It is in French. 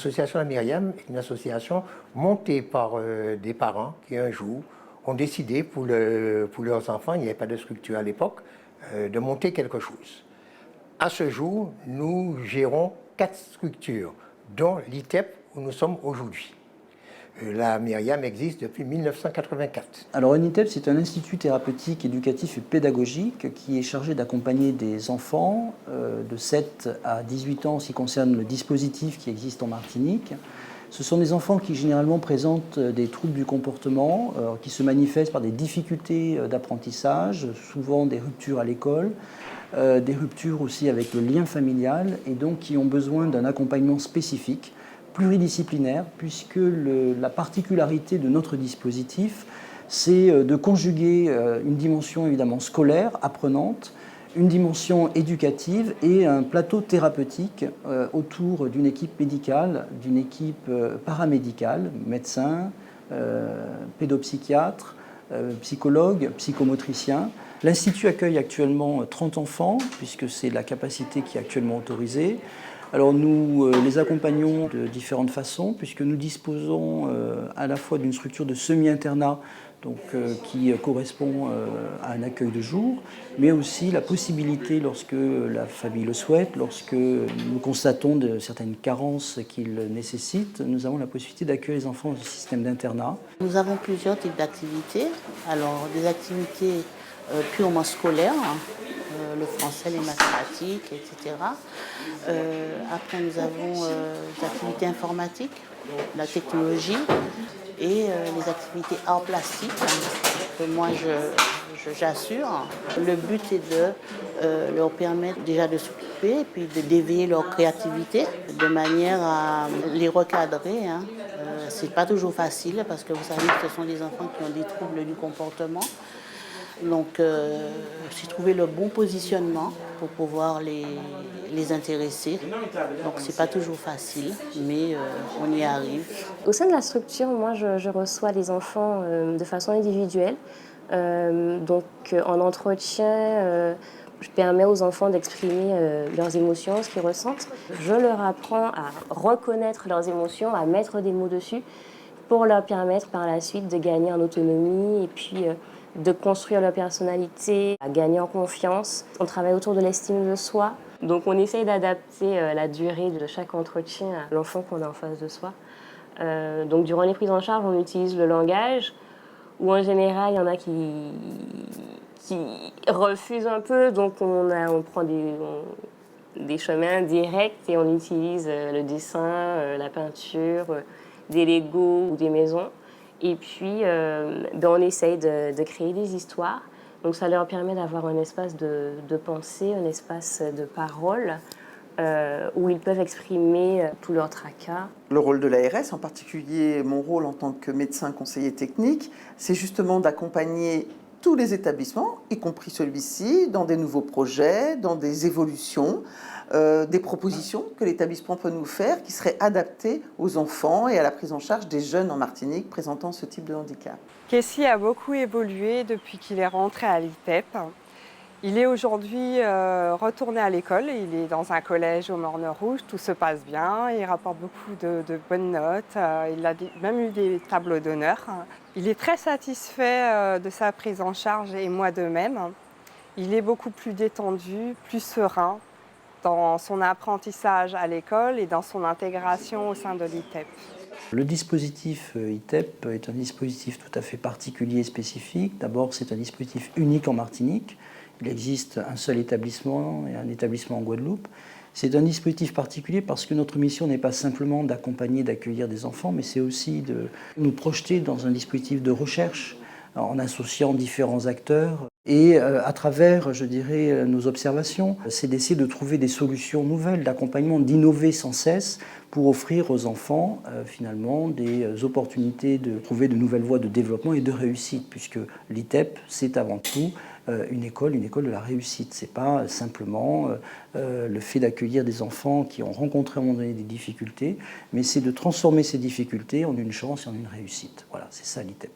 L'association La Myriam est une association montée par des parents qui un jour ont décidé pour leurs enfants, il n'y avait pas de structure à l'époque, de monter quelque chose. À ce jour, nous gérons 4 structures, dont l'ITEP où nous sommes aujourd'hui. La Myriam existe depuis 1984. Alors UNITEP, c'est un institut thérapeutique, éducatif et pédagogique qui est chargé d'accompagner des enfants de 7 à 18 ans en ce qui concerne le dispositif qui existe en Martinique. Ce sont des enfants qui généralement présentent des troubles du comportement, qui se manifestent par des difficultés d'apprentissage, souvent des ruptures à l'école, des ruptures aussi avec le lien familial et donc qui ont besoin d'un accompagnement spécifique, pluridisciplinaire, puisque la particularité de notre dispositif, c'est de conjuguer une dimension évidemment scolaire, apprenante, une dimension éducative et un plateau thérapeutique autour d'une équipe médicale, d'une équipe paramédicale, médecins, pédopsychiatres, psychologues, psychomotriciens. L'Institut accueille actuellement 30 enfants, puisque c'est la capacité qui est actuellement autorisée. Alors nous les accompagnons de différentes façons, puisque nous disposons à la fois d'une structure de semi-internat qui correspond à un accueil de jour, mais aussi la possibilité, lorsque la famille le souhaite, lorsque nous constatons de certaines carences qu'ils nécessitent, nous avons la possibilité d'accueillir les enfants dans un système d'internat. Nous avons plusieurs types d'activités. Alors des activités purement scolaires, le français, les mathématiques, etc. Après, nous avons des activités informatiques, la technologie et les activités arts plastiques que moi j'assure. Le but est de leur permettre déjà de s'occuper et puis d'éveiller leur créativité de manière à les recadrer. C'est pas toujours facile parce que vous savez que ce sont des enfants qui ont des troubles du comportement. Donc, c'est trouver le bon positionnement pour pouvoir les intéresser. Donc, c'est pas toujours facile, mais on y arrive. Au sein de la structure, moi, je reçois les enfants de façon individuelle. En entretien, je permets aux enfants d'exprimer leurs émotions, ce qu'ils ressentent. Je leur apprends à reconnaître leurs émotions, à mettre des mots dessus, pour leur permettre par la suite de gagner en autonomie et puis de construire leur personnalité, à gagner en confiance. On travaille autour de l'estime de soi. Donc on essaye d'adapter la durée de chaque entretien à l'enfant qu'on a en face de soi. Donc durant les prises en charge, on utilise le langage, où en général, il y en a qui refusent un peu. Donc on prend des chemins directs et on utilise le dessin, la peinture, des Legos ou des maisons. Et puis, on essaye de créer des histoires. Donc, ça leur permet d'avoir un espace de pensée, un espace de parole, où ils peuvent exprimer tout leur tracas. Le rôle de l'ARS, en particulier mon rôle en tant que médecin conseiller technique, c'est justement d'accompagner tous les établissements, y compris celui-ci, dans des nouveaux projets, dans des évolutions, des propositions que l'établissement peut nous faire qui seraient adaptées aux enfants et à la prise en charge des jeunes en Martinique présentant ce type de handicap. Kessie a beaucoup évolué depuis qu'il est rentré à l'ITEP. Il est aujourd'hui retourné à l'école, il est dans un collège au Morne Rouge, tout se passe bien, il rapporte beaucoup de bonnes notes, il a même eu des tableaux d'honneur. Il est très satisfait de sa prise en charge et moi de même. Il est beaucoup plus détendu, plus serein dans son apprentissage à l'école et dans son intégration au sein de l'ITEP. Le dispositif ITEP est un dispositif tout à fait particulier et spécifique. D'abord, c'est un dispositif unique en Martinique. Il existe un seul établissement et un établissement en Guadeloupe. C'est un dispositif particulier parce que notre mission n'est pas simplement d'accompagner, d'accueillir des enfants, mais c'est aussi de nous projeter dans un dispositif de recherche en associant différents acteurs. Et à travers, je dirais, nos observations, c'est d'essayer de trouver des solutions nouvelles d'accompagnement, d'innover sans cesse pour offrir aux enfants, finalement, des opportunités de trouver de nouvelles voies de développement et de réussite, puisque l'ITEP, c'est avant tout une école de la réussite. Ce n'est pas simplement le fait d'accueillir des enfants qui ont rencontré à un moment donné des difficultés, mais c'est de transformer ces difficultés en une chance et en une réussite. Voilà, c'est ça l'ITEP.